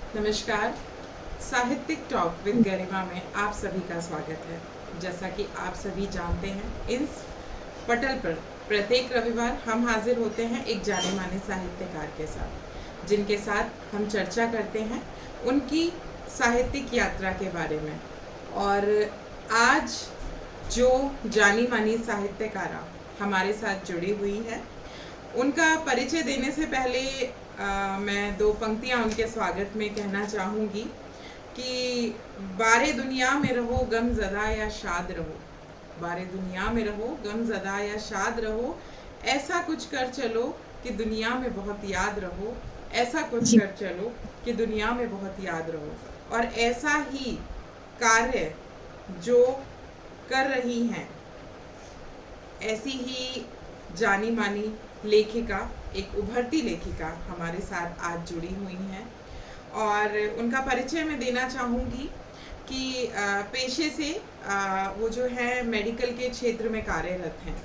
नमस्कार। साहित्यिक talk with गरिमा में आप सभी का स्वागत है। जैसा कि आप सभी जानते हैं, इस पटल पर प्रत्येक रविवार हम हाजिर होते हैं एक जाने माने साहित्यकार के साथ, जिनके साथ हम चर्चा करते हैं उनकी साहित्यिक यात्रा के बारे में। और आज जो जानी मानी साहित्यकारा हमारे साथ जुड़ी हुई है, उनका परिचय देने से पहले मैं दो पंक्तियां उनके स्वागत में कहना चाहूँगी कि बारे दुनिया में रहो गम ज़दा या शाद रहो, बारे दुनिया में रहो गम ज़दा या शाद रहो, ऐसा कुछ कर चलो कि दुनिया में बहुत याद रहो, ऐसा कुछ जी। कर चलो कि दुनिया में बहुत याद रहो। और ऐसा ही कार्य जो कर रही हैं, ऐसी ही जानी मानी लेखिका, एक उभरती लेखिका हमारे साथ आज जुड़ी हुई हैं। और उनका परिचय मैं देना चाहूँगी कि पेशे से वो जो है मेडिकल के क्षेत्र में कार्यरत हैं,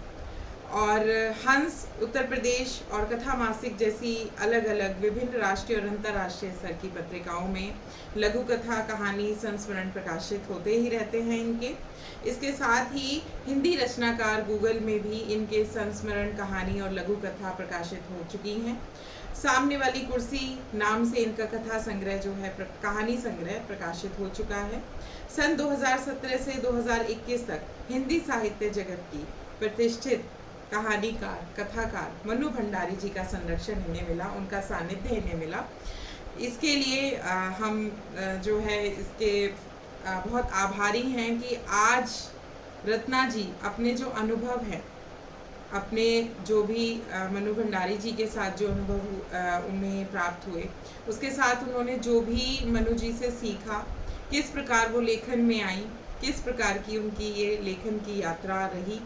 और हंस, उत्तर प्रदेश और कथा मासिक जैसी अलग अलग विभिन्न राष्ट्रीय और अंतर्राष्ट्रीय स्तर की पत्रिकाओं में लघु कथा, कहानी, संस्मरण प्रकाशित होते ही रहते हैं इनके। इसके साथ ही हिंदी रचनाकार गूगल में भी इनके संस्मरण, कहानी और लघु कथा प्रकाशित हो चुकी हैं। सामने वाली कुर्सी नाम से इनका कथा संग्रह जो है, कहानी संग्रह प्रकाशित हो चुका है। सन 2017 से 2021 तक हिंदी साहित्य जगत की प्रतिष्ठित कहानीकार, कथाकार मनु भंडारी जी का संरक्षण इन्हें मिला, उनका सानिध्य इन्हें मिला। इसके लिए हम जो है इसके बहुत आभारी हैं कि आज रत्ना जी अपने जो अनुभव हैं, अपने जो भी मनु भंडारी जी के साथ जो अनुभव उन्हें प्राप्त हुए, उसके साथ उन्होंने जो भी मनु जी से सीखा, किस प्रकार वो लेखन में आई, किस प्रकार की उनकी ये लेखन की यात्रा रही,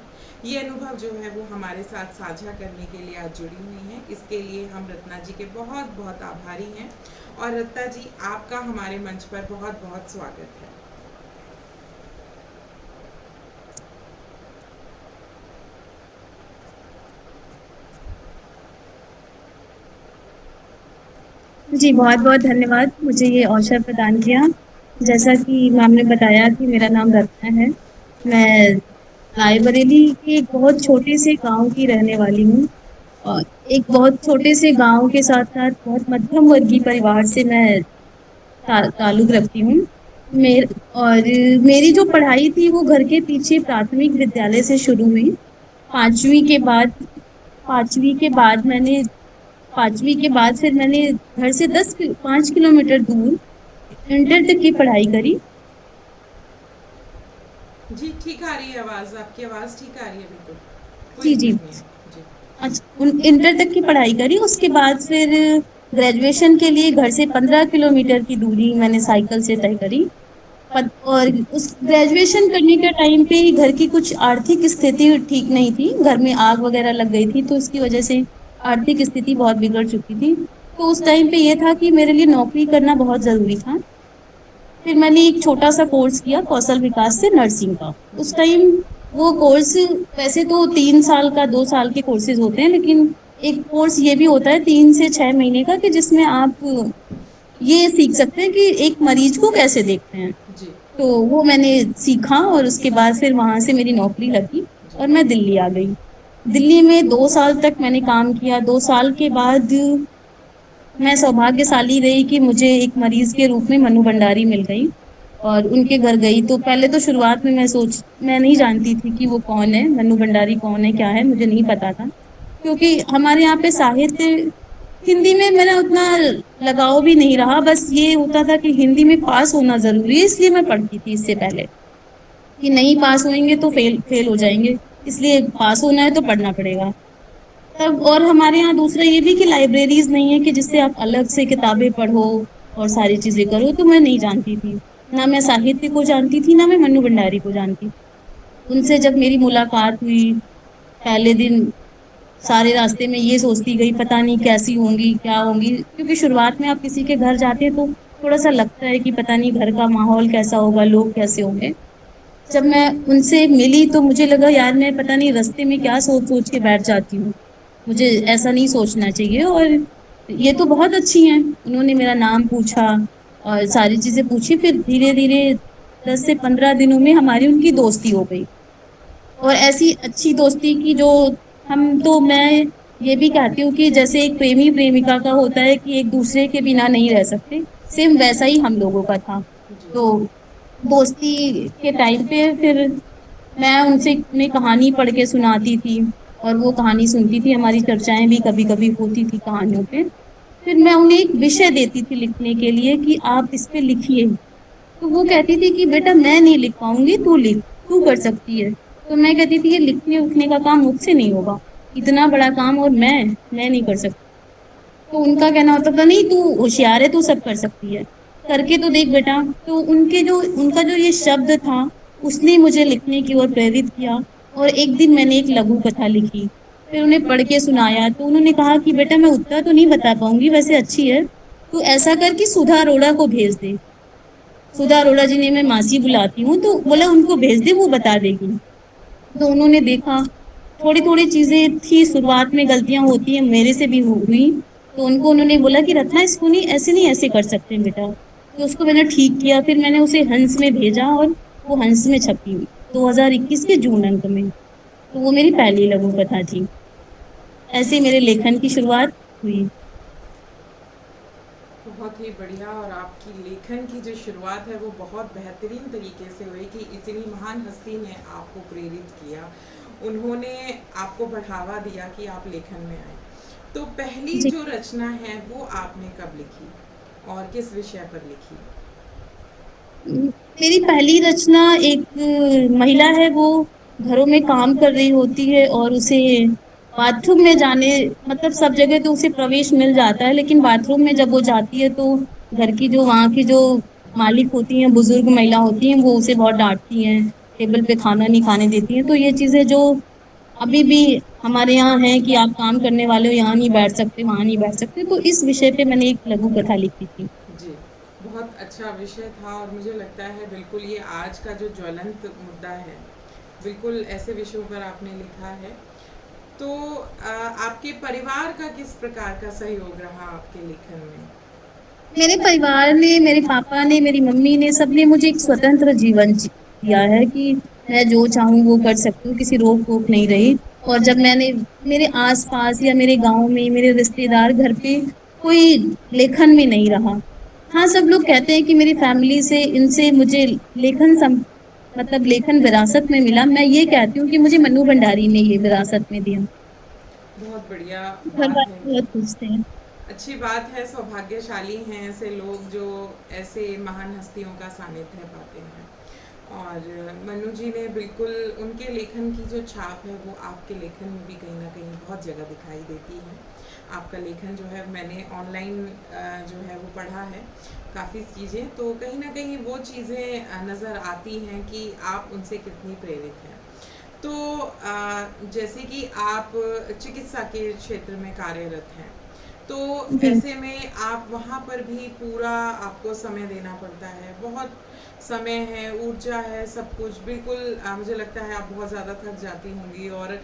ये अनुभव जो है वो हमारे साथ साझा करने के लिए आज जुड़ी हुई हैं। इसके लिए हम रत्ना जी के बहुत बहुत आभारी हैं। और रत्ना जी, आपका हमारे मंच पर बहुत बहुत स्वागत है। जी, बहुत बहुत धन्यवाद मुझे ये अवसर प्रदान किया। जैसा कि मैम ने बताया कि मेरा नाम रत्ना है। मैं रायबरेली के एक बहुत छोटे से गांव की रहने वाली हूँ, और एक बहुत छोटे से गांव के साथ साथ बहुत मध्यम वर्गीय परिवार से मैं ताल्लुक रखती हूँ। मेर और मेरी जो पढ़ाई थी वो घर के पीछे प्राथमिक विद्यालय से शुरू हुई। पांचवी के बाद पांचवी के बाद मैंने पांचवी के बाद फिर मैंने घर से 5 किलोमीटर दूर इंटर तक की पढ़ाई करी। जी, ठीक आ रही है आवाज़, आपकी आवाज़ ठीक आ रही है, बिल्कुल कोई जी जी। दिक्कत नहीं है। जी। अच्छा, इंटर तक की पढ़ाई करी। उसके बाद फिर ग्रेजुएशन के लिए घर से 15 किलोमीटर की दूरी मैंने साइकिल से तय करी। और उस ग्रेजुएशन करने के टाइम पे घर की कुछ आर्थिक स्थिति ठीक नहीं थी, घर में आग वगैरह लग गई थी, तो उसकी वजह से आर्थिक स्थिति बहुत बिगड़ चुकी थी। तो उस टाइम पे ये था कि मेरे लिए नौकरी करना बहुत ज़रूरी था। फिर मैंने एक छोटा सा कोर्स किया कौशल विकास से, नर्सिंग का। उस टाइम वो कोर्स, वैसे तो 3 साल का 2 साल के कोर्सेज होते हैं, लेकिन एक कोर्स ये भी होता है 3 से 6 महीने का, कि जिसमें आप ये सीख सकते हैं कि एक मरीज को कैसे देखते हैं। जी। तो वो मैंने सीखा, और उसके बाद फिर वहां से मेरी नौकरी लगी और मैं दिल्ली आ गई। दिल्ली में 2 साल तक मैंने काम किया। 2 साल के बाद मैं सौभाग्यशाली रही कि मुझे एक मरीज के रूप में मनु भंडारी मिल गई, और उनके घर गई। तो पहले तो शुरुआत में मैं नहीं जानती थी कि वो कौन है, मनु भंडारी कौन है, क्या है, मुझे नहीं पता था। क्योंकि हमारे यहाँ पे साहित्य हिंदी में मेरा उतना लगाव भी नहीं रहा। बस ये होता था कि हिंदी में पास होना जरूरी है, इसलिए मैं पढ़ती थी इससे पहले, कि नहीं पास होंगे तो फेल फेल हो जाएंगे, इसलिए पास होना है तो पढ़ना पड़ेगा। तब और हमारे यहाँ दूसरा ये भी कि लाइब्रेरीज नहीं है कि जिससे आप अलग से किताबें पढ़ो और सारी चीजें करो। तो मैं नहीं जानती थी, ना मैं साहित्य को जानती थी, ना मैं मनु भंडारी को जानती। उनसे जब मेरी मुलाकात हुई पहले दिन, सारे रास्ते में ये सोचती गई पता नहीं कैसी होंगी, क्या होंगी, क्योंकि शुरुआत में आप किसी के घर जाते हैं तो थोड़ा सा लगता है कि पता नहीं घर का माहौल कैसा होगा, लोग कैसे होंगे। जब मैं उनसे मिली तो मुझे लगा यार, मैं पता नहीं रास्ते में क्या सोच सोच के बैठ जाती हूँ, मुझे ऐसा नहीं सोचना चाहिए। और ये तो बहुत अच्छी हैं। उन्होंने मेरा नाम पूछा, और सारी चीज़ें पूछी। फिर धीरे-धीरे 10 से 15 दिनों में हमारी उनकी दोस्ती हो गई। और ऐसी अच्छी दोस्ती की जो हम तो मैं ये भी कहती हूँ कि जैसे एक प्रेमी प्रेमिका का होता है कि एक दूसरे के बिना नहीं रह सकते, सेम वैसा ही हम लोगों का था। जी। तो दोस्ती के टाइम पे फिर मैं उनसे अपनी कहानी पढ़ के सुनाती थी और वो कहानी सुनती थी, हमारी चर्चाएं भी कभी कभी होती थी कहानियों पे। फिर मैं उन्हें एक विषय देती थी लिखने के लिए कि आप इस पे लिखिए। तो वो कहती थी कि बेटा मैं नहीं लिख पाऊंगी, तू लिख, तू कर सकती है। तो मैं कहती थी ये लिखने उखने का काम मुझसे नहीं होगा, इतना बड़ा काम, और मैं नहीं कर सकती। तो उनका कहना होता था नहीं तू होशियार है, तू सब कर सकती है, करके तो देख बेटा। तो उनका जो ये शब्द था उसने मुझे लिखने की ओर प्रेरित किया। और एक दिन मैंने एक लघु कथा लिखी, फिर उन्हें पढ़ के सुनाया तो उन्होंने कहा कि बेटा मैं उतना तो नहीं बता पाऊंगी, वैसे अच्छी है, तू ऐसा कर कि सुधा अरोड़ा को भेज दे। सुधा अरोड़ा जी ने मैं मासी बुलाती हूँ, तो बोला उनको भेज दे, वो बता देगी। तो उन्होंने देखा, थोड़ी थोड़ी चीजें थी, शुरुआत में गलतियां होती हैं, मेरे से भी हुई। तो उनको उन्होंने बोला कि रत्ना इसको नहीं ऐसे कर सकते बेटा। तो उसको मैंने ठीक किया, फिर मैंने उसे हंस में भेजा और वो हंस में छपी 2021 के जून अंक में। तो वो मेरी पहली लघु कथा थी। ऐसे ही मेरे लेखन की शुरुआत हुई। बहुत ही बढ़िया। और आपकी लेखन की जो शुरुआत है वो बहुत बेहतरीन तरीके से हुई कि इतनी महान हस्ती ने आपको प्रेरित किया, उन्होंने आपको बढ़ावा दिया कि आप लेखन में आए। तो पहली जी। जो रचना है वो आपने कब लिखी और किस विषय पर लिखी? मेरी पहली रचना एक महिला है, वो घरों में काम कर रही होती है और उसे बाथरूम में जाने, मतलब सब जगह तो उसे प्रवेश मिल जाता है, लेकिन बाथरूम में जब वो जाती है तो घर की जो वहाँ की जो मालिक होती हैं, बुजुर्ग महिला होती हैं, वो उसे बहुत डांटती हैं, टेबल पे खाना नहीं खाने देती हैं। तो ये चीजें जो अभी भी हमारे यहाँ है कि आप काम करने वाले हो, यहाँ नहीं बैठ सकते, वहाँ नहीं बैठ सकते। तो इस विषय पे मैंने एक लघु कथा लिखी थी। जी, बहुत अच्छा विषय था और मुझे लगता है बिल्कुल ये आज का जो ज्वलंत मुद्दा है, बिल्कुल ऐसे विषयों पर आपने लिखा है। तो आपके परिवार का किस प्रकार का सहयोग रहा आपके लेखन में? मेरे परिवार ने, मेरे पापा ने, मेरी मम्मी ने, सबने मुझे एक स्वतंत्र जीवन दिया है कि मैं जो चाहूँ वो कर सकती हूँ, किसी रोक टोक नहीं रही। और जब मैंने मेरे आसपास या मेरे गांव में मेरे रिश्तेदार घर पे कोई लेखन में नहीं रहा। हाँ, सब लोग कहते हैं कि मेरी फैमिली से, इनसे मुझे मतलब लेखन विरासत में मिला। मैं ये कहती हूँ कि मुझे मन्नू भंडारी ने ये विरासत में दिया। बहुत बढ़िया घर बात है वाले कि बहुत खुश थे। अच्छी बात है, सौभाग्यशाली हैं ऐसे लोग जो ऐसे महान हस्तियों का सानिध्य पाते हैं। और मनु जी ने बिल्कुल, उनके लेखन की जो छाप है वो आपके लेखन में भी कहीं ना कहीं बहुत जगह दिखाई देती है। आपका लेखन जो है मैंने ऑनलाइन जो है वो पढ़ा है काफ़ी चीज़ें, तो कहीं ना कहीं वो चीज़ें नज़र आती हैं कि आप उनसे कितनी प्रेरित हैं। तो जैसे कि आप चिकित्सा के क्षेत्र में कार्यरत हैं, तो जी। ऐसे में आप वहाँ पर भी पूरा आपको समय देना पड़ता है, बहुत समय है, ऊर्जा है, सब कुछ बिल्कुल मुझे लगता है आप बहुत ज़्यादा थक जाती होंगी और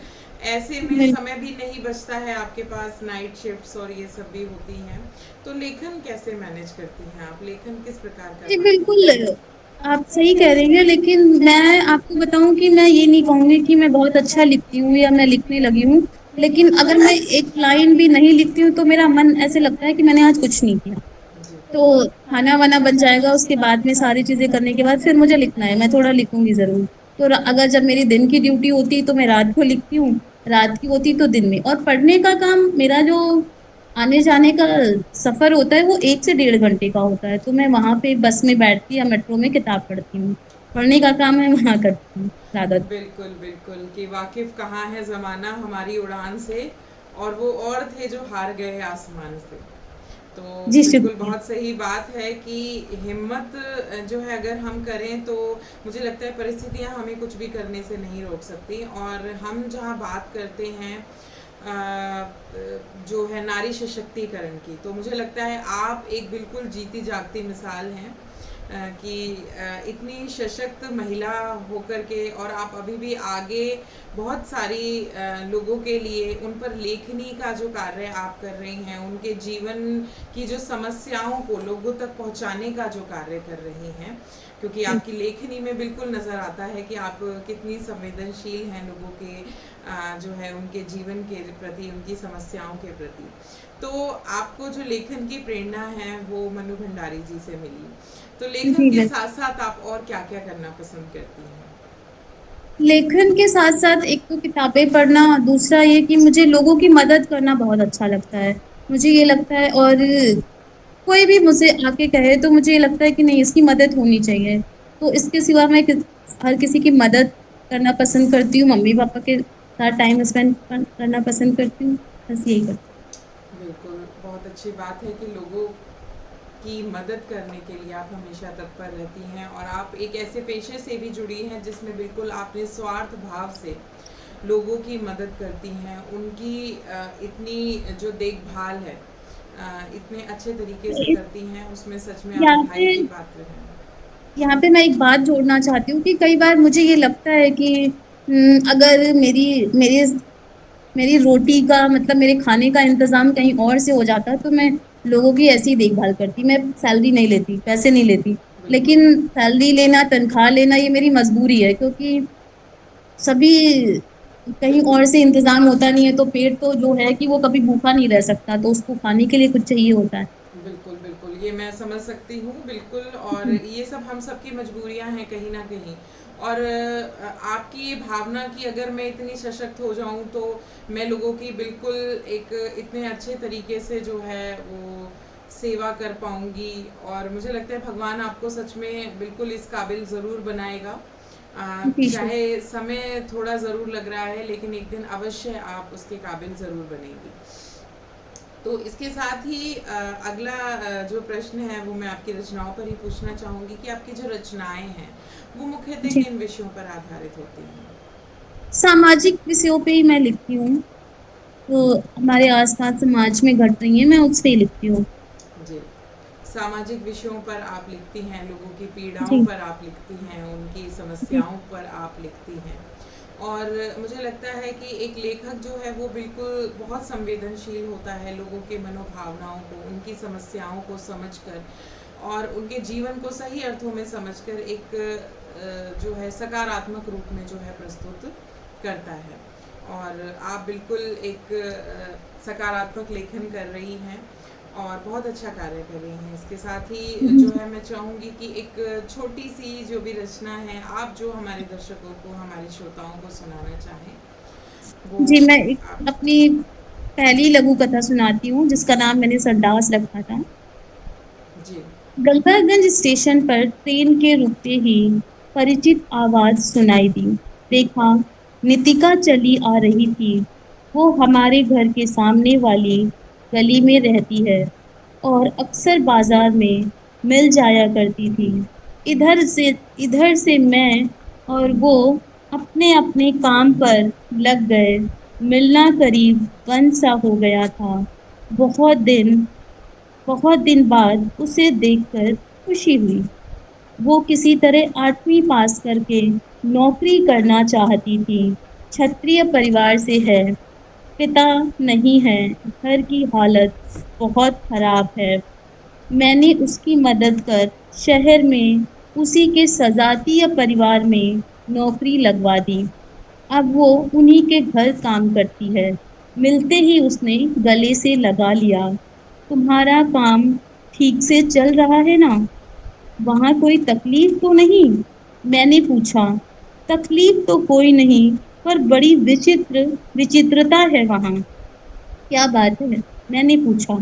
ऐसे में बिल्कुल। समय भी नहीं बचता है आपके पास, नाइट शिफ्ट्स और ये सब भी होती हैं। तो लेखन कैसे मैनेज करती हैं आप? लेखन किस प्रकार जी कर पाती बिल्कुल, हैं? आप सही कह रही हैं, लेकिन मैं आपको बताऊं कि मैं ये नहीं कहूंगी कि मैं बहुत अच्छा लिखती हूँ या मैं लिखने लगी हूँ। लेकिन अगर मैं एक लाइन भी नहीं लिखती हूँ तो मेरा मन ऐसे लगता है कि मैंने आज कुछ नहीं किया। जी। तो खाना वाना बन जाएगा, उसके बाद में सारी चीजें करने के बाद फिर मुझे लिखना है, मैं थोड़ा लिखूंगी जरूर। तो अगर जब मेरी दिन की ड्यूटी होती है तो मैं रात को लिखती हूँ, रात की होती तो दिन में। और पढ़ने का काम मेरा जो आने जाने का सफर होता है वो 1 से 1.5 घंटे का होता है, तो मैं वहां पे बस में बैठती या मेट्रो में किताब पढ़ती हूँ। पढ़ने का काम मैं वहां करती हूँ ज्यादा। बिल्कुल, बिल्कुल कि वाकिफ़ कहाँ है ज़माना हमारी उड़ान से, और वो और थे जो हार गए आसमान से। तो जी बिल्कुल शुक्रिया। बहुत सही बात है कि हिम्मत जो है अगर हम करें तो मुझे लगता है परिस्थितियाँ हमें कुछ भी करने से नहीं रोक सकती। और हम जहाँ बात करते हैं जो है नारी सशक्तिकरण की, तो मुझे लगता है आप एक बिल्कुल जीती जागती मिसाल हैं कि इतनी सशक्त महिला होकर के और आप अभी भी आगे बहुत सारी लोगों के लिए उन पर लेखनी का जो कार्य आप कर रही हैं, उनके जीवन की जो समस्याओं को लोगों तक पहुंचाने का जो कार्य कर रही हैं, क्योंकि आपकी लेखनी में बिल्कुल नज़र आता है कि आप कितनी संवेदनशील हैं लोगों के जो है उनके जीवन के प्रति, उनकी समस्याओं के प्रति। तो आपको जो लेखन की प्रेरणा है वो मनु भंडारी जी से मिली। तो लेखन जी के बिल्कुल। साथ साथ आप और क्या क्या करना पसंद करती हैं? लेखन के साथ साथ एक तो किताबें पढ़ना, दूसरा ये कि मुझे लोगों की मदद करना बहुत अच्छा लगता है। मुझे ये लगता है, और कोई भी मुझे आके कहे तो मुझे ये लगता है कि नहीं, इसकी मदद होनी चाहिए। तो इसके सिवा मैं हर किसी की मदद करना पसंद करती हूँ, मम्मी पापा के साथ टाइम स्पेंड करना पसंद करती हूँ, बस यही करती बिल्कुल, बहुत अच्छी बात है कि लोगों की मदद करने के लिए आप हमेशा तत्पर रहती हैं, और आप एक ऐसे पेशे से भी जुड़ी हैं जिसमें बिल्कुल आप निस्वार्थ भाव से लोगों की मदद करती हैं, उनकी इतनी जो देखभाल है इतने अच्छे तरीके से हूँ। करती हैं, उसमें सच में आप यहाँ बधाई पे की पात्र हैं। यहाँ पे मैं एक बात जोड़ना चाहती हूँ कि कई बार मुझे ये लगता है कि अगर मेरी मेरी मेरी रोटी का मतलब मेरे खाने का इंतजाम कहीं और से हो जाता तो मैं लोगों की ऐसी देखभाल करती। मैं सैलरी नहीं लेती, पैसे नहीं लेती, बिल्कुल लेकिन सैलरी लेना, तनख्वाह लेना ये मेरी मजबूरी है, क्योंकि सभी कहीं बिल्कुल और से इंतजाम होता नहीं है, तो पेट तो जो है कि वो कभी भूखा नहीं रह सकता, तो उसको खाने के लिए कुछ चाहिए होता है। बिल्कुल बिल्कुल, ये मैं समझ सकती हूँ बिल्कुल, और ये सब हम सबकी मजबूरियाँ हैं कहीं ना कहीं। और आपकी ये भावना कि अगर मैं इतनी सशक्त हो जाऊँ तो मैं लोगों की बिल्कुल एक इतने अच्छे तरीके से जो है वो सेवा कर पाऊँगी, और मुझे लगता है भगवान आपको सच में बिल्कुल इस काबिल ज़रूर बनाएगा। जी शुक्र। चाहे समय थोड़ा ज़रूर लग रहा है, लेकिन एक दिन अवश्य आप उसके काबिल ज़रूर बनेंगी। तो इसके साथ ही अगला जो प्रश्न है वो मैं आपकी रचनाओं पर ही पूछना चाहूँगी कि आपकी जो रचनाएं हैं वो मुख्यतः जी, किन विषयों पर आधारित होती हैं? सामाजिक विषयों पे ही मैं लिखती हूँ, तो हमारे आसपास समाज में घट रही है, मैं उस पे ही लिखती हूँ। जी, सामाजिक विषयों पर आप लिखती हैं, लोगों की पीड़ाओं जी पर आप लिखती हैं, उनकी जी समस्याओं पर आप लिखती हैं। और मुझे लगता है कि एक लेखक जो है वो बिल्कुल बहुत संवेदनशील होता है लोगों के मनोभावनाओं को, उनकी समस्याओं को समझकर और उनके जीवन को सही अर्थों में समझकर एक जो है सकारात्मक रूप में जो है प्रस्तुत करता है। और आप बिल्कुल एक सकारात्मक लेखन कर रही हैं और बहुत अच्छा कार्य कर रही हैं। इसके साथ ही जो है मैं चाहूँगी कि एक छोटी सी जो भी रचना है आप जो हमारे दर्शकों को, हमारे श्रोताओं को सुनाना चाहें वो जी, मैं एक आप। अपनी पहली लघु कथा सुनाती हूँ, जिसका नाम मैंने सरदास रखा था। जी। गंगागंज स्टेशन पर ट्रेन के रुकते ही परिचित आवाज सुनाई दी। देखा, नितिका चली आ रही थी। वो हमारे घर के सामने वाली गली में रहती है और अक्सर बाजार में मिल जाया करती थी। इधर से इधर से मैं और वो अपने अपने काम पर लग गए। मिलना करीब बंद सा हो गया था। बहुत दिन बहुत दिन बाद उसे देखकर खुशी हुई। वो किसी तरह 8वीं पास करके नौकरी करना चाहती थी। क्षत्रिय परिवार से है, पिता नहीं है, घर की हालत बहुत खराब है। मैंने उसकी मदद कर शहर में उसी के सजातीय परिवार में नौकरी लगवा दी। अब वो उन्हीं के घर काम करती है। मिलते ही उसने गले से लगा लिया, तुम्हारा काम ठीक से चल रहा है ना? वहाँ कोई तकलीफ तो नहीं? मैंने पूछा। तकलीफ तो कोई नहीं, पर बड़ी विचित्रता है वहाँ। क्या बात है? मैंने पूछा।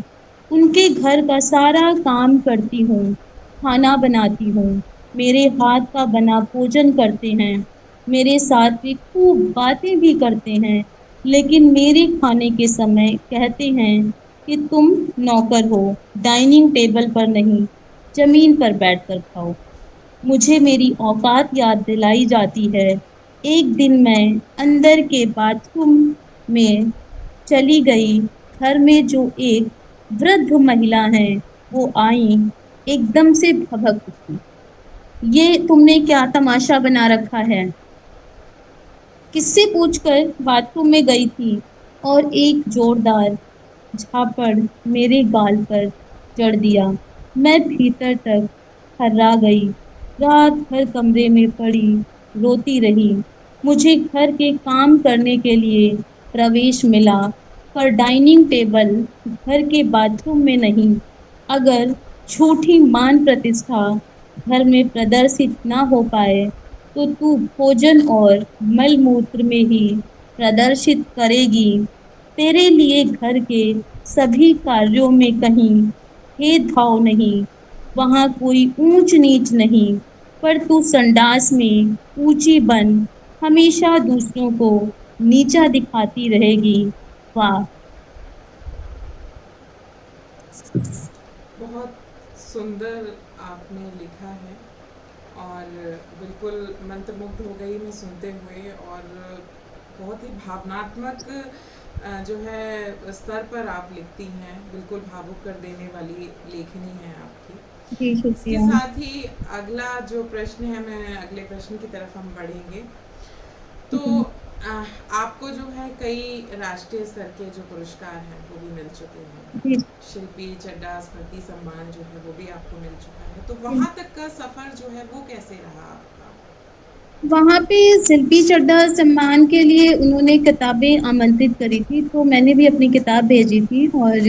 उनके घर का सारा काम करती हूँ, खाना बनाती हूँ, मेरे हाथ का बना भोजन करते हैं, मेरे साथ वे खूब बातें भी करते हैं, लेकिन मेरे खाने के समय कहते हैं कि तुम नौकर हो, डाइनिंग टेबल पर नहीं, जमीन पर बैठकर खाओ। मुझे मेरी औकात याद दिलाई जाती है। एक दिन मैं अंदर के बाथरूम में चली गई। घर में जो एक वृद्ध महिला है वो आई, एकदम से भभक उठी। ये तुमने क्या तमाशा बना रखा है। किससे पूछकर बाथरूम में गई थी और एक जोरदार झापड़ मेरे गाल पर जड़ दिया। मैं भीतर तक थर्रा गई। रात भर कमरे में पड़ी रोती रही। मुझे घर के काम करने के लिए प्रवेश मिला, पर डाइनिंग टेबल घर के बाथरूम में नहीं। अगर झूठी मान प्रतिष्ठा घर में प्रदर्शित ना हो पाए, तो तू भोजन और मल मूत्र में ही प्रदर्शित करेगी। तेरे लिए घर के सभी कार्यों में कहीं भेदभाव नहीं, वहां कोई ऊंच नीच नहीं, पर तू संडास में ऊंची बन हमेशा दूसरों को नीचा दिखाती रहेगी। वाह। बहुत सुंदर आपने लिखा है, और बिल्कुल मंत्रमुग्ध हो गई मैं सुनते हुए। और बहुत ही भावनात्मक जो है स्तर पर आप लिखती हैं, बिल्कुल भावुक कर देने वाली लेखनी है आपकी। जी इसके शुक्रिया। साथ ही अगला जो प्रश्न है, मैं अगले प्रश्न की तरफ हम बढ़ेंगे। तो जी। आपको जो है कई राष्ट्रीय स्तर के जो पुरस्कार हैं वो भी मिल चुके हैं। जी। शिल्पी चड्ढा स्मृति सम्मान जो है वो भी आपको मिल चुका है। तो जी। वहाँ तक का सफ़र जो है वो कैसे रहा आपका? वहाँ पे शिल्पी चड्ढा सम्मान के लिए उन्होंने किताबें आमंत्रित करी थी, तो मैंने भी अपनी किताब भेजी थी और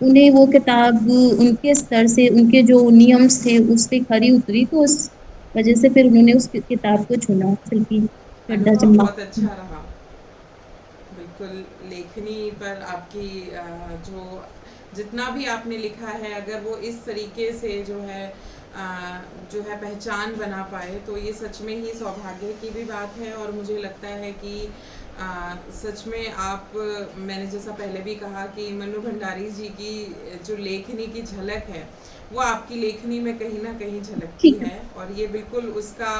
उन्हें वो किताब उनके स्तर से, उनके जो नियम्स थे उस पे खरी उतरी, तो उस वजह से फिर उन्होंने उस किताब को चुना, शिल्पी चड्ढा अनुभव बहुत सम्मान। अच्छा रहा। बिल्कुल, लेखनी पर आपकी जो जितना भी आपने लिखा है, अगर वो इस तरीके से जो है पहचान बना पाए, तो ये सच में ही सौभाग्य की भी बात है। और मुझे लगता है कि सच में आप, मैंने जैसा पहले भी कहा कि मन्नू भंडारी जी की जो लेखनी की झलक है, वो आपकी लेखनी में कहीं ना कहीं झलकती ठीक है। है। और ये बिल्कुल उसका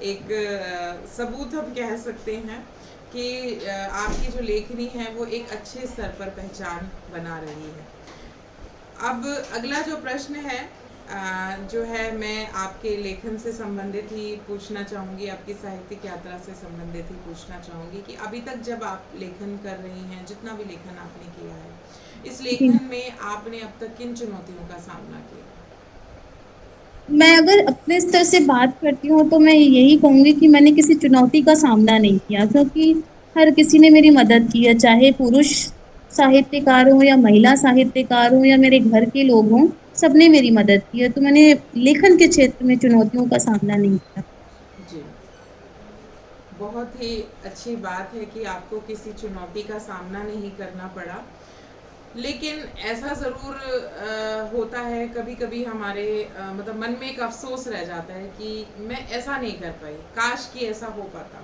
एक सबूत हम कह सकते हैं कि आपकी जो लेखनी है वो एक अच्छे स्तर पर पहचान बना रही है। अब अगला जो प्रश्न है, जो है मैं आपके लेखन से संबंधित ही पूछना चाहूँगी, आपकी साहित्यिक यात्रा से संबंधित ही पूछना चाहूँगी कि अभी तक जब आप लेखन कर रही हैं, जितना भी लेखन आपने किया है, इस जी। लेखन में आपने अब तक किन चुनौतियों का सामना किया? मैं अगर अपने स्तर से बात करती हूँ तो मैं यही कहूँगी कि मैंने किसी चुनौती का सामना नहीं किया, क्योंकि हर किसी ने मेरी मदद की है, चाहे पुरुष साहित्यकार हो या महिला साहित्यकार हो या मेरे घर के लोग हों, सबने मेरी मदद की है। तो मैंने लेखन के क्षेत्र में चुनौतियों का सामना नहीं किया। जी, बहुत ही अच्छी बात है कि आपको किसी चुनौती का सामना नहीं करना पड़ा। लेकिन ऐसा ज़रूर होता है कभी-कभी हमारे मतलब मन में एक अफ़सोस रह जाता है कि मैं ऐसा नहीं कर पाई, काश कि ऐसा हो पाता।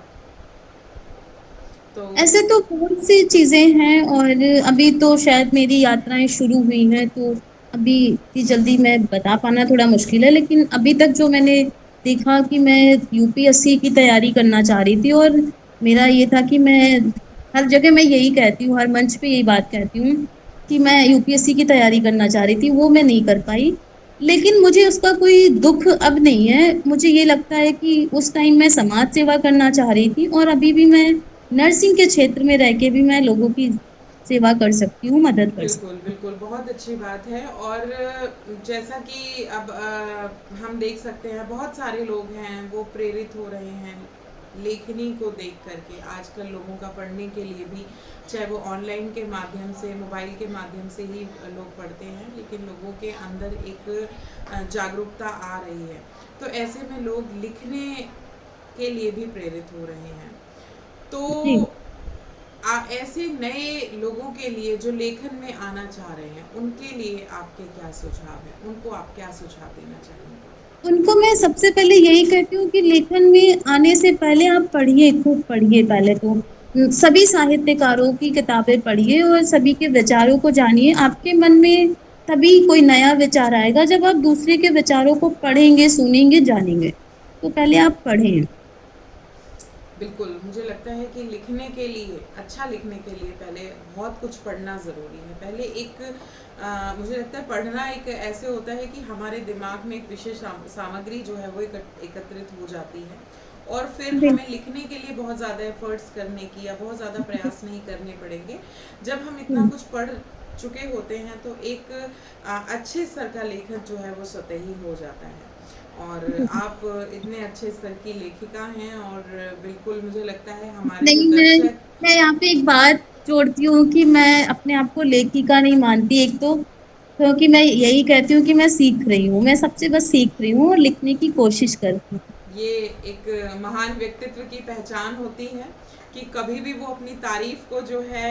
तो ऐसे तो बहुत सी चीज़ें हैं और अभी तो शायद मेरी यात्राएं शुरू हुई हैं, तो अभी इतनी जल्दी मैं बता पाना थोड़ा मुश्किल है, लेकिन अभी तक जो मैंने देखा कि मैं यूपीएससी की तैयारी करना चाह रही थी और मेरा ये था कि मैं हर जगह मैं यही कहती हूँ, हर मंच पे यही बात कहती हूँ कि मैं यूपीएससी की तैयारी करना चाह रही थी, वो मैं नहीं कर पाई। लेकिन मुझे उसका कोई दुख अब नहीं है। मुझे ये लगता है कि उस टाइम मैं समाज सेवा करना चाह रही थी और अभी भी मैं नर्सिंग के क्षेत्र में रह के भी मैं लोगों की सेवा कर सकती हूँ, मदद कर बिल्कुल, सकती बिल्कुल, बहुत अच्छी बात है। और जैसा कि अब हम देख सकते हैं बहुत सारे लोग हैं वो प्रेरित हो रहे हैं लेखनी को देख कर के। आजकल लोगों का पढ़ने के लिए भी, चाहे वो ऑनलाइन के माध्यम से, मोबाइल के माध्यम से ही लोग पढ़ते हैं, लेकिन लोगों के अंदर एक जागरूकता आ रही है। तो ऐसे में लोग लिखने के लिए भी प्रेरित हो रहे हैं। तो हूँ। जी। ऐसे नए लोगों के लिए जो लेखन में आना चाह रहे हैं, उनके लिए आपके क्या सुझाव हैं? उनको आप क्या सुझाव देना चाहेंगे? उनको मैं सबसे पहले यही कहती हूँ कि लेखन में आने से पहले आप पढ़िए, खूब पढ़िए। पहले तो सभी साहित्यकारों की किताबें पढ़िए और सभी के विचारों को जानिए। आपके मन में तभी कोई नया विचार आएगा जब आप दूसरे के विचारों को पढ़ेंगे, सुनेंगे, जानेंगे। तो पहले आप पढ़ें। बिल्कुल, मुझे लगता है कि लिखने के लिए, अच्छा लिखने के लिए पहले बहुत कुछ पढ़ना ज़रूरी है। पहले एक मुझे लगता है पढ़ना एक ऐसे होता है कि हमारे दिमाग में एक विशेष सामग्री जो है वो एकत्रित हो जाती है, और फिर हमें बिल्कुल। लिखने के लिए बहुत ज़्यादा एफर्ट्स करने की या बहुत ज़्यादा प्रयास नहीं करने पड़ेंगे। जब हम इतना कुछ पढ़ चुके होते हैं तो एक अच्छे स्तर का लेखन जो है वो स्वतः ही हो जाता है। और आप इतने अच्छे स्तर की लेखिका हैं, और बिल्कुल मुझे लगता है हमारे जो नहीं, दर्शक। मैं यहाँ पे एक बात जोड़ती हूँ कि मैं अपने आप को लेखिका नहीं मानती। एक तो क्योंकि मैं यही कहती हूँ कि मैं सीख रही हूँ, मैं सबसे बस सीख रही हूँ और लिखने की कोशिश करती हूँ। ये एक महान व्यक्तित्व की पहचान होती है कि कभी भी वो अपनी तारीफ को जो है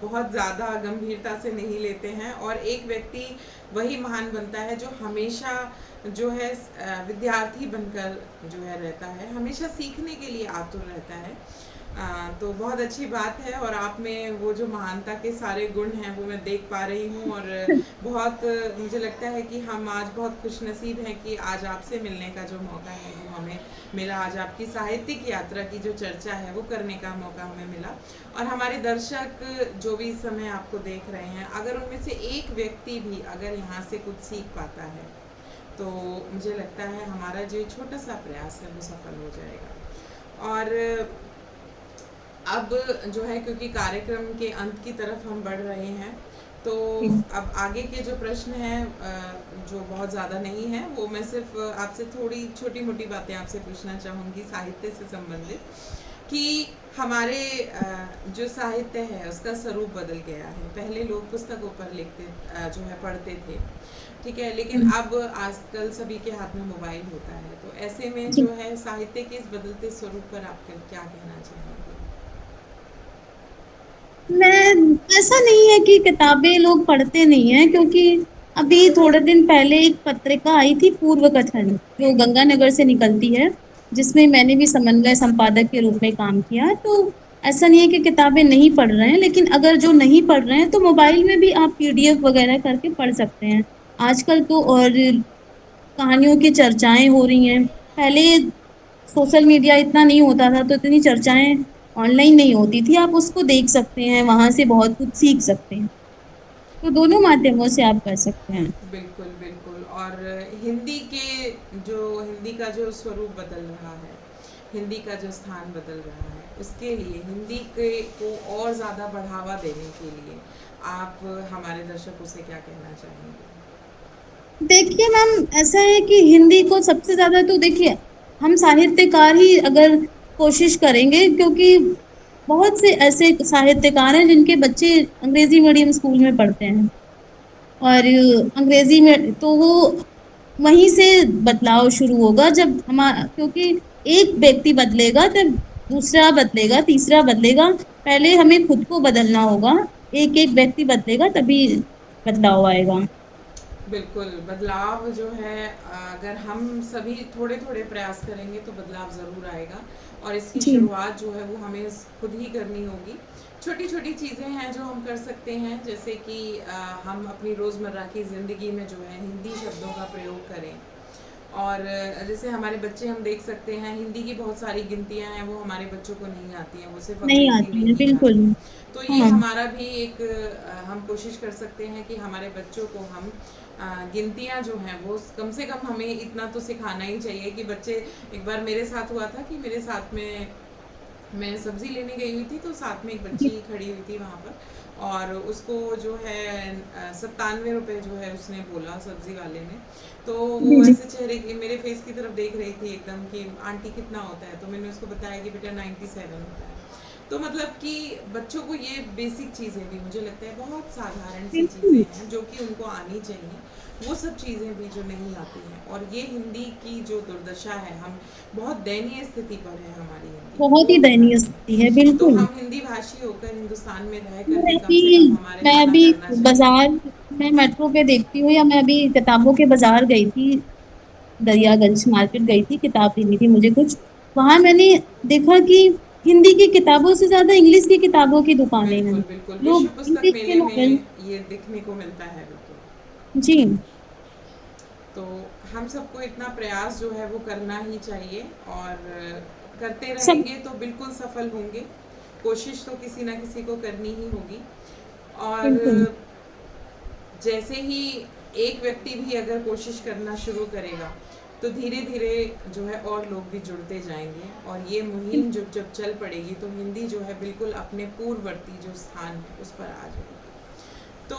बहुत ज़्यादा गंभीरता से नहीं लेते हैं, और एक व्यक्ति वही महान बनता है जो हमेशा जो है विद्यार्थी बनकर जो है रहता है, हमेशा सीखने के लिए आतुर रहता है। तो बहुत अच्छी बात है, और आप में वो जो महानता के सारे गुण हैं वो मैं देख पा रही हूँ, और बहुत मुझे लगता है कि हम आज बहुत खुशनसीब हैं कि आज आपसे मिलने का जो मौका है वो हमें मिला। आज आपकी साहित्यिक यात्रा की जो चर्चा है वो करने का मौका हमें मिला, और हमारे दर्शक जो भी इस समय आपको देख रहे हैं, अगर उनमें से एक व्यक्ति भी अगर यहाँ से कुछ सीख पाता है तो मुझे लगता है हमारा जो छोटा सा प्रयास है वो सफल हो जाएगा। और अब जो है, क्योंकि कार्यक्रम के अंत की तरफ हम बढ़ रहे हैं, तो अब आगे के जो प्रश्न हैं जो बहुत ज़्यादा नहीं है, वो मैं सिर्फ आपसे थोड़ी छोटी मोटी बातें आपसे पूछना चाहूँगी साहित्य से संबंधित, कि हमारे जो साहित्य है उसका स्वरूप बदल गया है। पहले लोग पुस्तकों पर लिखते जो है पढ़ते थे, ठीक है, लेकिन अब आजकल सभी के हाथ में मोबाइल होता है, तो ऐसे में जी। जो है साहित्य के इस बदलते स्वरूप पर आप क्या कहना चाहेंगे? मैं ऐसा नहीं है कि किताबें लोग पढ़ते नहीं हैं, क्योंकि अभी थोड़े दिन पहले एक पत्रिका आई थी पूर्व कथन, जो गंगानगर से निकलती है, जिसमें मैंने भी समन्वय संपादक के रूप में काम किया। तो ऐसा नहीं है कि किताबें नहीं पढ़ रहे हैं, लेकिन अगर जो नहीं पढ़ रहे हैं तो मोबाइल में भी आप पीडीएफ वगैरह करके पढ़ सकते हैं आजकल तो। और कहानियों की चर्चाएं हो रही हैं। पहले सोशल मीडिया इतना नहीं होता था, तो इतनी चर्चाएं ऑनलाइन नहीं होती थी। आप उसको देख सकते हैं, वहां से बहुत कुछ सीख सकते हैं। तो दोनों माध्यमों से आप कर सकते हैं। बिल्कुल, बिल्कुल। और हिंदी का जो स्वरूप बदल रहा है, हिंदी का जो स्थान बदल रहा है, उसके लिए हिंदी के को और ज़्यादा बढ़ावा देने के लिए आप हमारे दर्शकों से क्या कहना चाहेंगे? देखिए मैम, ऐसा है कि हिंदी को सबसे ज्यादा तो देखिए, हम साहित्यकार ही अगर कोशिश करेंगे, क्योंकि बहुत से ऐसे साहित्यकार हैं जिनके बच्चे अंग्रेजी मीडियम स्कूल में पढ़ते हैं, और अंग्रेजी में तो वो वहीं से बदलाव शुरू होगा। जब हम, क्योंकि एक व्यक्ति बदलेगा तब दूसरा बदलेगा, तीसरा बदलेगा। पहले हमें खुद को बदलना होगा, एक एक व्यक्ति बदलेगा तभी बदलाव आएगा। बिल्कुल, बदलाव जो है अगर हम सभी थोड़े-थोड़े प्रयास करेंगे तो बदलाव ज़रूर आएगा, और इसकी जी। शुरुआत जो है वो हमें खुद ही करनी होगी। छोटी-छोटी चीज़ें हैं जो हम कर सकते हैं, जैसे कि हम अपनी रोज़मर्रा की ज़िंदगी में जो है हिंदी शब्दों का प्रयोग करें। और जैसे हमारे बच्चे हम देख सकते हैं, हिंदी की बहुत सारी गिनतियाँ हैं वो हमारे बच्चों को नहीं आती हैं, वो सिर्फ नहीं अंग्रेज़ी में आती है, ही बिल्कुल। जानते हैं। तो ये हाँ। हमारा भी एक हम कोशिश कर सकते हैं कि हमारे बच्चों को हम गिनतियाँ जो हैं वो कम से कम हमें इतना तो सिखाना ही चाहिए कि बच्चे। एक बार मेरे साथ हुआ था कि मेरे साथ में मैं सब्ज़ी लेने गई हुई थी, तो साथ में एक बच्ची खड़ी हुई थी वहाँ पर, और उसको जो है 97 रुपये जो है उसने बोला सब्ज़ी वाले ने। तो वो जी। ऐसे चेहरे की मेरे फेस की तरफ देख रही थी एकदम कि आंटी कितना होता है, तो मैंने उसको बताया कि बेटा 97 होता है। तो मतलब कि बच्चों को ये बेसिक चीज़ें भी मुझे लगता है बहुत साधारण सी चीज़ें बिल्कुल। हैं जो कि उनको आनी चाहिए, वो सब चीज़ें भी जो नहीं आती हैं। और ये हिंदी की जो दुर्दशा है, हम बहुत दयनीय स्थिति पर है हमारी हिंदी, बहुत वो ही होना दयनीय स्थिति है, चाहिए। तो बिल्कुल। हम हिंदी भाषी होकर हिंदुस्तान में रह कर मैं के कम अभी से कम हमारे मैं मना अभी करना चाहिए। बाजार मैं मेट्रो पे देखती हूँ, या मैं अभी किताबों के बाजार गई थी, दरियागंज मार्केट गई थी, किताब लेनी थी मुझे कुछ। वहां मैंने देखा कि हिंदी की किताबों से ज्यादा इंग्लिश की किताबों की दुकानें हैं। बिल्कुल, बिल्कुल। लोग विश्व पुस्तक इंग्लिश के मेले नॉवेल। में ये देखने को मिलता है, बिल्कुल। जी। तो हम सबको इतना प्रयास जो है वो करना ही चाहिए, और करते सब। रहेंगे तो बिल्कुल सफल होंगे। कोशिश तो किसी ना किसी को करनी ही होगी। और बिल्कुल। जैसे ही एक व्यक्ति भी अगर कोशिश करना शुरू करेगा तो धीरे धीरे जो है और लोग भी जुड़ते जाएंगे, और ये मुहिम जब चल पड़ेगी तो हिंदी जो है बिल्कुल अपने पूर्ववर्ती जो स्थान है उस पर आ जाएगी। तो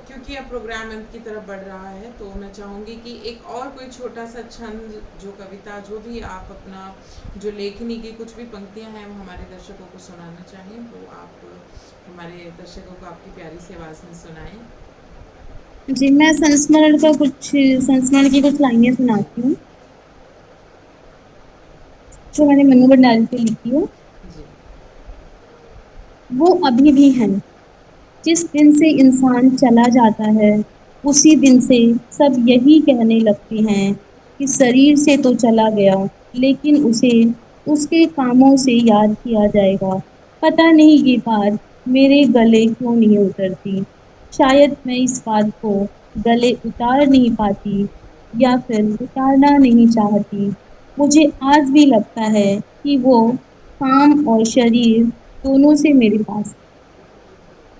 क्योंकि अब प्रोग्राम अंत की तरफ बढ़ रहा है तो मैं चाहूँगी कि एक और कोई छोटा सा छंद, जो कविता, जो भी आप अपना जो लेखनी की कुछ भी पंक्तियाँ हैं वो हमारे दर्शकों को सुनाना चाहें तो आप हमारे दर्शकों को आपकी प्यारी सी आवाज़ में सुनाएं। जी, मैं संस्मरण की कुछ लाइनें सुनाती हूँ जो मैंने मनु भंडारी से लिखी है। जी। वो अभी भी हैं। जिस दिन से इंसान चला जाता है उसी दिन से सब यही कहने लगते हैं कि शरीर से तो चला गया लेकिन उसे उसके कामों से याद किया जाएगा। पता नहीं ये बात मेरे गले क्यों नहीं उतरती। शायद मैं इस बात को गले उतार नहीं पाती या फिर उतारना नहीं चाहती। मुझे आज भी लगता है कि वो काम और शरीर दोनों से मेरे पास।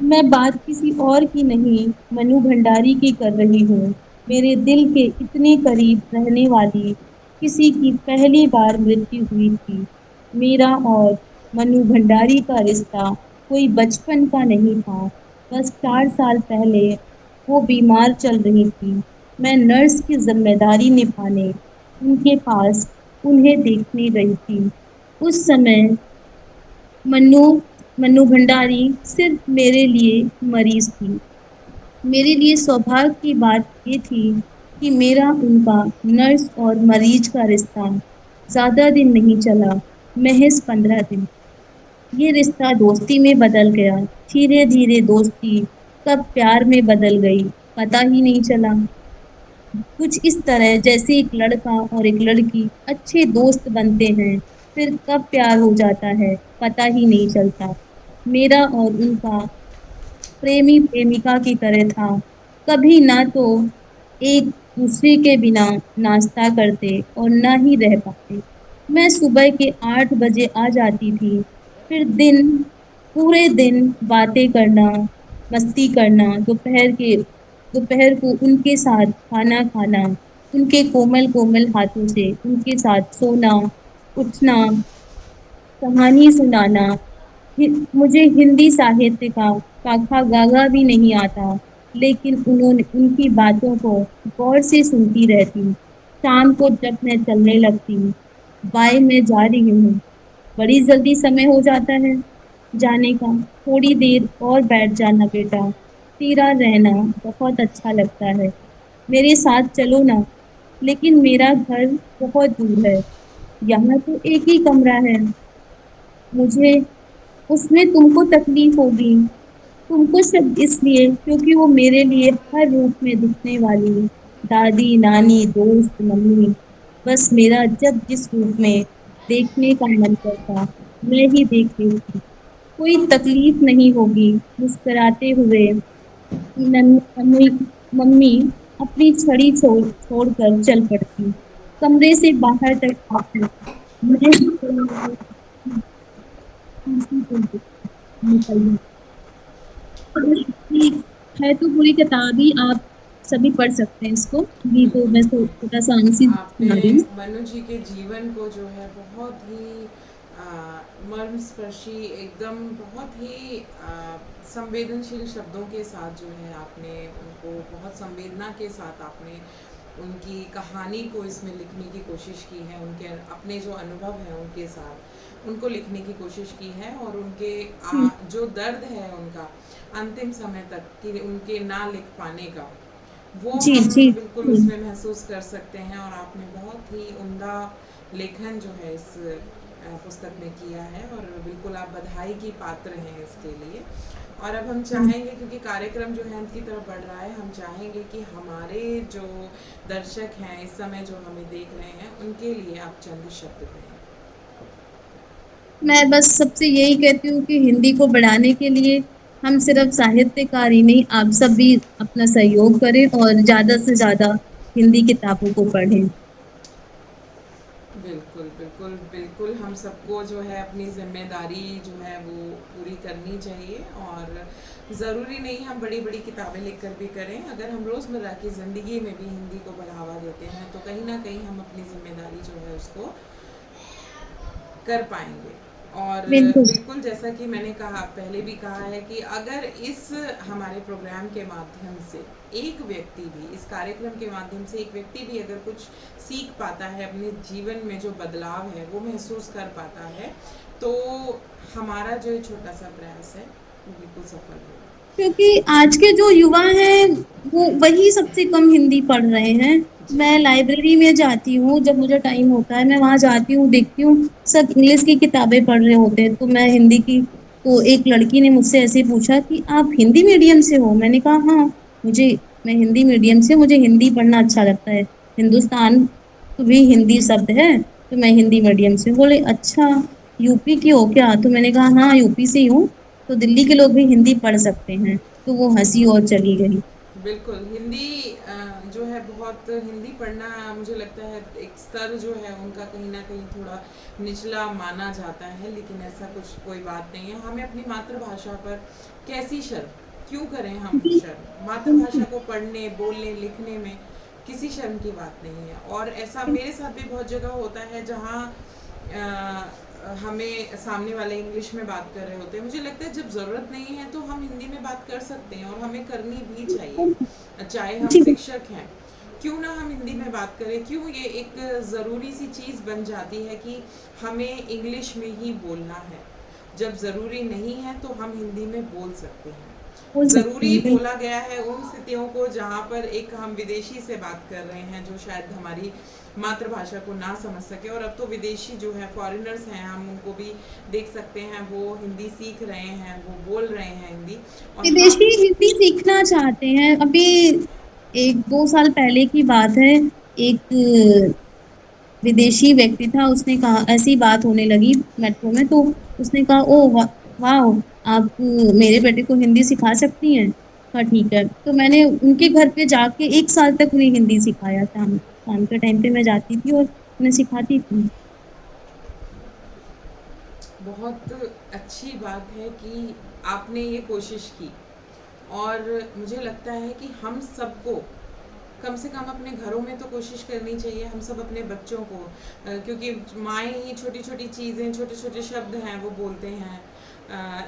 मैं बात किसी और की नहीं, मनु भंडारी की कर रही हूँ। मेरे दिल के इतने करीब रहने वाली किसी की पहली बार मृत्यु हुई थी। मेरा और मनु भंडारी का रिश्ता कोई बचपन का नहीं था। बस 4 साल पहले वो बीमार चल रही थी। मैं नर्स की जिम्मेदारी निभाने उनके पास उन्हें देखने गई थी। उस समय मन्नू मन्नू भंडारी सिर्फ मेरे लिए मरीज थी। मेरे लिए सौभाग्य की बात ये थी कि मेरा उनका नर्स और मरीज का रिश्ता ज़्यादा दिन नहीं चला, महज 15 दिन। ये रिश्ता दोस्ती में बदल गया। धीरे धीरे दोस्ती कब प्यार में बदल गई पता ही नहीं चला। कुछ इस तरह जैसे एक लड़का और एक लड़की अच्छे दोस्त बनते हैं, फिर कब प्यार हो जाता है पता ही नहीं चलता। मेरा और उनका प्रेमी प्रेमिका की तरह था। कभी ना तो एक दूसरे के बिना नाश्ता करते और ना ही रह पाते। मैं सुबह के 8 बजे आ जाती थी, फिर पूरे दिन बातें करना, मस्ती करना, दोपहर को उनके साथ खाना खाना, उनके कोमल कोमल हाथों से उनके साथ सोना, उठना, कहानी सुनाना। मुझे हिंदी साहित्य का काखा गागा भी नहीं आता, लेकिन उन्होंने उनकी बातों को गौर से सुनती रहती। शाम को जब मैं चलने लगती, बाय मैं जा रही हूँ, बड़ी जल्दी समय हो जाता है जाने का, थोड़ी देर और बैठ जाना बेटा, तेरा रहना बहुत अच्छा लगता है, मेरे साथ चलो ना। लेकिन मेरा घर बहुत दूर है, यहाँ तो एक ही कमरा है, मुझे उसमें तुमको तकलीफ होगी। तुमको सिर्फ इसलिए क्योंकि वो मेरे लिए हर रूप में दिखने वाली दादी, नानी, दोस्त, मम्मी, बस मेरा जब जिस रूप में देखने का मन करता मैं ही देख रही थी। कोई तकलीफ नहीं होगी। मुस्कुराते हुए मम्मी मम्मी अपनी छड़ी छोड़कर चल पड़ती, कमरे से बाहर तक आती। मैं निकल है तो पूरी किताब ही आप सभी पढ़ सकते हैं इसको। अभी तो मैं छोटा सा आंसी आपने सुना रही हूँ। मनु जी के जीवन को जो है बहुत ही मर्मस्पर्शी, एकदम बहुत ही संवेदनशील शब्दों के साथ जो है आपने उनको बहुत संवेदना के साथ आपने उनकी कहानी को इसमें लिखने की कोशिश की है। उनके अपने जो अनुभव हैं उनके साथ उनको लिखने की कोशिश की है, और उनके जो दर्द है उनका अंतिम समय तक कि उनके ना लिख पाने का, वो जी हम जी बिल्कुल जी। उसमें महसूस कर सकते हैं। और आपने बहुत ही उम्दा लेखन जो है इस पुस्तक में किया है, और बिल्कुल आप बधाई की पात्र हैं इसके लिए। और अब हम चाहेंगे, क्योंकि कार्यक्रम जो है अंत की तरफ बढ़ रहा है, हम चाहेंगे कि हमारे जो दर्शक हैं इस समय जो हमें देख रहे हैं उनके लिए आप चंद शब्द कहें। मैं बस सबसे यही कहती हूँ कि हिंदी को बढ़ाने के लिए हम सिर्फ साहित्यकार ही नहीं, आप सब भी अपना सहयोग करें और ज़्यादा से ज़्यादा हिंदी किताबों को पढ़ें। बिल्कुल, बिल्कुल, बिल्कुल हम सबको जो है अपनी ज़िम्मेदारी जो है वो पूरी करनी चाहिए, और ज़रूरी नहीं हम बड़ी-बड़ी किताबें लिख कर भी करें। अगर हम रोज़मर्रा की ज़िंदगी में भी हिंदी को बढ़ावा देते हैं तो कहीं न कहीं हम अपनी ज़िम्मेदारी जो है उसको कर पाएँगे। और बिल्कुल। बिल्कुल जैसा कि मैंने कहा, पहले भी कहा है कि अगर इस हमारे प्रोग्राम के माध्यम से एक व्यक्ति भी, इस कार्यक्रम के माध्यम से एक व्यक्ति भी अगर कुछ सीख पाता है, अपने जीवन में जो बदलाव है वो महसूस कर पाता है, तो हमारा जो ये छोटा-सा प्रयास है वो बिल्कुल सफल होगा। क्योंकि आज के जो युवा हैं वो वही सबसे कम हिंदी पढ़ रहे हैं। जी, मैं लाइब्रेरी में जाती हूँ, जब मुझे टाइम होता है मैं वहाँ जाती हूँ, देखती हूँ सब इंग्लिश की किताबें पढ़ रहे होते हैं, तो मैं हिंदी की। तो एक लड़की ने मुझसे ऐसे ही पूछा कि आप हिंदी मीडियम से हो? मैंने कहा हाँ, मुझे मैं हिंदी मीडियम से, मुझे हिंदी पढ़ना अच्छा लगता है। हिंदुस्तान भी हिंदी शब्द है, तो मैं हिंदी मीडियम से हूँ। बोले अच्छा, यूपी की हो क्या? तो मैंने कहा हाँ, यूपी से ही हूँ। तो दिल्ली के लोग भी हिंदी पढ़ सकते हैं। तो वो हंसी और चली गई। बिल्कुल। हिंदी जो है बहुत, हिंदी पढ़ना मुझे लगता है एक स्तर जो है उनका कहीं न कहीं थोड़ा निचला माना जाता है, लेकिन ऐसा कुछ कोई बात नहीं है। हमें अपनी मातृभाषा पर कैसी शर्म? क्यों करें हम क्योंकि शर्म? मातृभाषा को पढ़ने, बोलने, लिखने में किसी शर्म की बात नहीं है। और ऐसा मेरे साथ भी बहुत जगह होता है जहाँ हमें सामने वाले इंग्लिश में बात कर रहे होते हैं। मुझे लगता है जब ज़रूरत नहीं है तो हम हिंदी में बात कर सकते हैं, और हमें करनी भी चाहिए। चाहे हम जी, शिक्षक हैं, क्यों ना हम हिंदी में बात करें? क्यों ये एक ज़रूरी सी चीज़ बन जाती है कि हमें इंग्लिश में ही बोलना है? जब ज़रूरी नहीं है तो हम हिंदी में बोल सकते हैं। बोल सकते ज़रूरी हैं बिल्कुल। बोला गया है उन स्थितियों को जहाँ पर एक हम विदेशी से बात कर रहे हैं जो शायद हमारी मातृभाषा को ना समझ सके। और अब तो विदेशी जो है, फॉरेनर्स हैं, हम उनको भी देख सकते हैं, वो हिंदी सीख रहे हैं, वो बोल रहे हैं हिंदी। और विदेशी हम हिंदी सीखना चाहते हैं। अभी 1-2 साल पहले की बात है, एक विदेशी व्यक्ति था, उसने कहा, ऐसी बात होने लगी मेट्रो में, तो उसने कहा ओ वाह, आप मेरे बेटे को हिंदी सिखा सकती हैं? हाँ ठीक है। तो मैंने उनके घर पे जाके 1 साल तक उन्हें हिंदी सिखाया। शाम शाम के टाइम पे मैं जाती थी और उन्हें सिखाती थी। बहुत अच्छी बात है कि आपने ये कोशिश की। और मुझे लगता है कि हम सबको कम से कम अपने घरों में तो कोशिश करनी चाहिए, हम सब अपने बच्चों को, क्योंकि माएँ ही छोटी-छोटी चीज़ें, छोटे-छोटे शब्द हैं वो बोलते हैं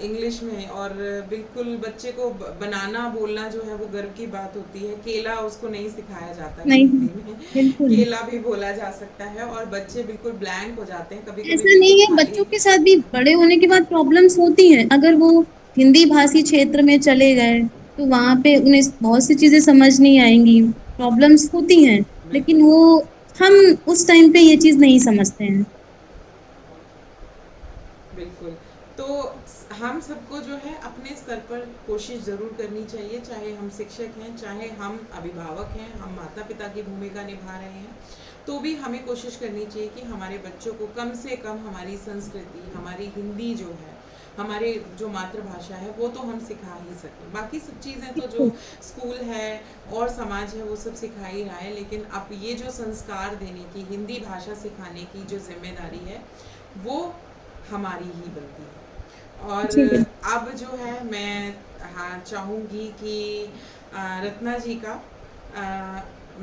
इंग्लिश में। और बिल्कुल बच्चे को बनाना बोलना जो है वो गर्व की बात होती है। केला उसको नहीं सिखाया जाता कि नहीं, हिंदी में बिल्कुल। केला भी बोला जा सकता है, और बच्चे बिल्कुल ब्लैंक हो जाते हैं, कभी-कभी ऐसा बिल्कुल नहीं है, खाली। बच्चों के साथ भी बड़े होने के बाद प्रॉब्लम्स होती हैं। अगर वो हिंदी भाषी क्षेत्र में चले गए, तो वहाँ पे उन्हें बहुत सी चीज़ें समझ नहीं आएँगी, प्रॉब्लम्स होती हैं। लेकिन बिल्कुल, वो हम उस टाइम पे ये चीज़ नहीं समझते हैं। बिल्कुल। तो हम सबको जो है अपने स्तर पर कोशिश ज़रूर करनी चाहिए, चाहे हम शिक्षक हैं, चाहे हम अभिभावक हैं, हम माता-पिता की भूमिका निभा रहे हैं, तो भी हमें कोशिश करनी चाहिए कि हमारे बच्चों को कम से कम हमारी संस्कृति, हमारी हिंदी जो है, हमारे जो मातृभाषा है, वो तो हम सिखा ही सकें। बाकी सब चीज़ें तो जो स्कूल है और समाज है वो सब सिखा ही रहा है, लेकिन अब ये जो संस्कार देने की, हिंदी भाषा सिखाने की जो ज़िम्मेदारी है, वो हमारी ही बनती है। और जी, बिल्कुल। अब जो है मैं, हाँ, चाहूँगी कि रत्ना जी का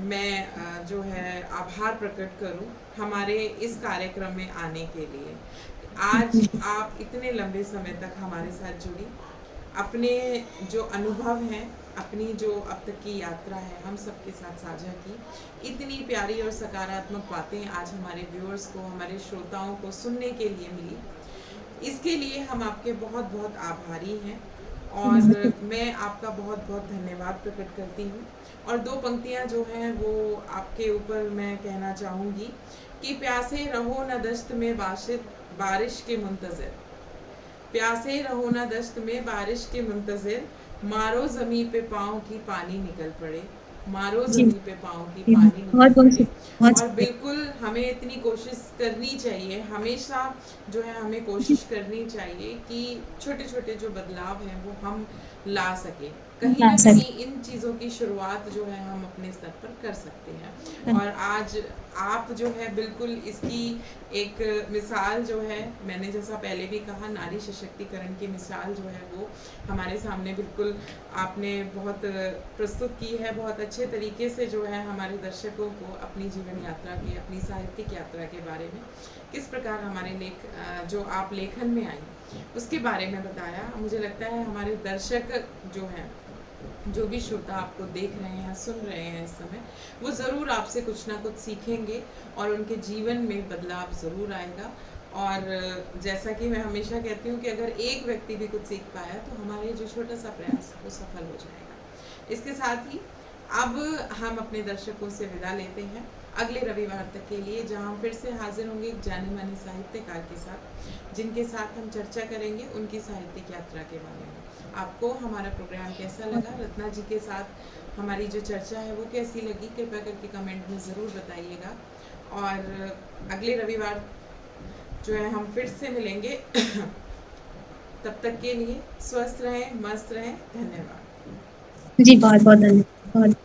मैं जो है आभार प्रकट करूँ हमारे इस कार्यक्रम में आने के लिए। आज आप इतने लंबे समय तक हमारे साथ जुड़ी, अपने जो अनुभव हैं, अपनी जो अब तक की यात्रा है, हम सबके साथ साझा की। इतनी प्यारी और सकारात्मक बातें आज हमारे व्यूअर्स को, हमारे श्रोताओं को सुनने के लिए मिली। इसके लिए हम आपके बहुत बहुत आभारी हैं, और मैं आपका बहुत बहुत धन्यवाद प्रकट करती हूँ। और दो पंक्तियाँ जो हैं वो आपके ऊपर मैं कहना चाहूँगी कि प्यासे रहो न दश्त में बारिश के मुंतज़िर, प्यासे रहो न दश्त में बारिश के मुंतज़िर, मारो ज़मी पे पाँव की पानी निकल पड़े, मारो जी, ज़मी पे पाँव की जी, पानी निकल बहुत-बहुत पड़े। बहुत और शुक्रिया। बिल्कुल हमें इतनी कोशिश करनी चाहिए, हमेशा जो है हमें कोशिश करनी चाहिए कि छोटे-छोटे जो बदलाव हैं वो हम ला सकें। कहीं ला न कहीं सके। इन चीज़ों की शुरुआत जो है हम अपने स्तर पर कर सकते हैं। और आज आप जो है बिल्कुल इसकी एक मिसाल जो है, मैंने जैसा पहले भी कहा, नारी सशक्तिकरण की मिसाल जो है वो हमारे सामने बिल्कुल आपने बहुत प्रस्तुत की है, बहुत अच्छे तरीके से जो है हमारे दर्शकों को अपनी जीवन यात्रा की, अपनी साहित्यिक यात्रा के बारे में, किस प्रकार हमारे जो आप लेखन में आई उसके बारे में बताया। मुझे लगता है हमारे दर्शक जो हैं, जो भी श्रोता आपको देख रहे हैं, सुन रहे हैं इस समय, वो ज़रूर आपसे कुछ ना कुछ सीखेंगे और उनके जीवन में बदलाव ज़रूर आएगा। और जैसा कि मैं हमेशा कहती हूँ कि अगर एक व्यक्ति भी कुछ सीख पाया तो हमारे जो छोटा सा प्रयास है वो सफल हो जाएगा। इसके साथ ही अब हम अपने दर्शकों से विदा लेते हैं अगले रविवार तक के लिए, जहां हम फिर से हाजिर होंगे एक जाने माने साहित्यकार के साथ, जिनके साथ हम चर्चा करेंगे उनकी साहित्यिक यात्रा के बारे में। आपको हमारा प्रोग्राम कैसा लगा, रत्ना जी के साथ हमारी जो चर्चा है वो कैसी लगी, कृपया करके कमेंट में ज़रूर बताइएगा। और अगले रविवार जो है हम फिर से मिलेंगे। तब तक के लिए स्वस्थ रहें, मस्त रहें। धन्यवाद। जी बहुत बहुत धन्यवाद।